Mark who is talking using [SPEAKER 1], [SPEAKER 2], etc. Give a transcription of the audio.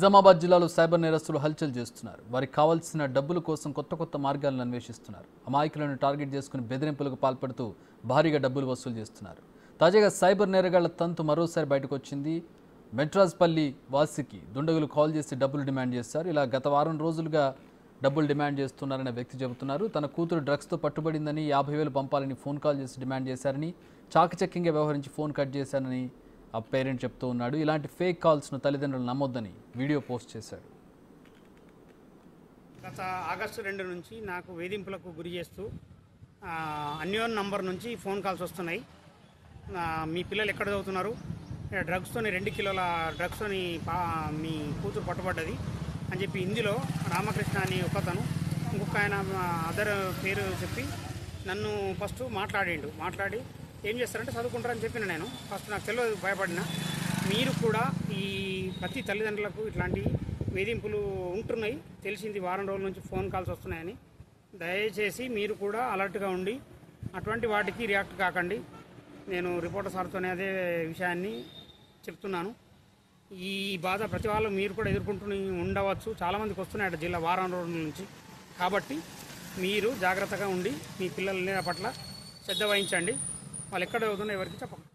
[SPEAKER 1] నిజామాబాద్ జిల్లాలో సైబర్ నేరస్తులు హల్చల్ చేస్తున్నారు. వారికి కావాల్సిన డబ్బుల కోసం కొత్త మార్గాలను అన్వేషిస్తున్నారు. అమాయకులను టార్గెట్ చేసుకుని బెదిరింపులకు పాల్పడుతూ భారీగా డబ్బులు వసూలు చేస్తున్నారు. తాజాగా సైబర్ నేరగాళ్ల తంతు మరోసారి బయటకు వచ్చింది. మెట్రాజ్పల్లి వాసికి దుండగులు కాల్ చేసి డబ్బులు డిమాండ్ చేశారు. ఇలా గత వారం రోజులుగా డబ్బులు డిమాండ్ చేస్తున్నారనే వ్యక్తి చెబుతున్నారు. తన కూతురు డ్రగ్స్తో పట్టుబడిందని 50,000 పంపాలని ఫోన్ కాల్ చేసి డిమాండ్ చేశారని, చాకచక్యంగా వ్యవహరించి ఫోన్ కట్ చేశారని ఆ పేరెంట్ చెప్తూ ఉన్నాడు. ఇలాంటి ఫేక్ కాల్స్ను తల్లిదండ్రులు నమ్మొద్దని వీడియో పోస్ట్ చేశాడు.
[SPEAKER 2] గత ఆగస్టు 2 నుంచి నాకు వేధింపులకు గురి చేస్తూ అన్యోన్ నంబర్ నుంచి ఫోన్ కాల్స్ వస్తున్నాయి. మీ పిల్లలు ఎక్కడ చదువుతున్నారు, డ్రగ్స్తోని 2 కిలోల డ్రగ్స్తోని మీ కూతురు పట్టుబడ్డది అని చెప్పి ఇందులో రామకృష్ణ అని ఒకతను, ఇంకొక ఆయన అదర్ పేరు చెప్పి నన్ను ఫస్ట్ మాట్లాడి ఏం చేస్తారంటే చదువుకుంటారని చెప్పిన నేను ఫస్ట్ నాకు తెలియదు, భయపడిన. మీరు కూడా ఈ ప్రతి తల్లిదండ్రులకు ఇట్లాంటి వేధింపులు ఉంటున్నాయి తెలిసింది, వారం రోజుల నుంచి ఫోన్ కాల్స్ వస్తున్నాయని. దయచేసి మీరు కూడా అలర్ట్గా ఉండి అటువంటి వాటికి రియాక్ట్ కాకండి. నేను రిపోర్టర్ సార్తోనే అదే విషయాన్ని చెప్తున్నాను. ఈ బాధ ప్రతి వాళ్ళు మీరు కూడా ఎదుర్కొంటూ ఉండవచ్చు. చాలామందికి వస్తున్నాయి జిల్లా వారం రోజుల నుంచి. కాబట్టి మీరు జాగ్రత్తగా ఉండి మీ పిల్లల పట్ల శ్రద్ధ వహించండి. వాళ్ళు ఎక్కడ చదువుతున్నా ఎవరికి చెప్పండి.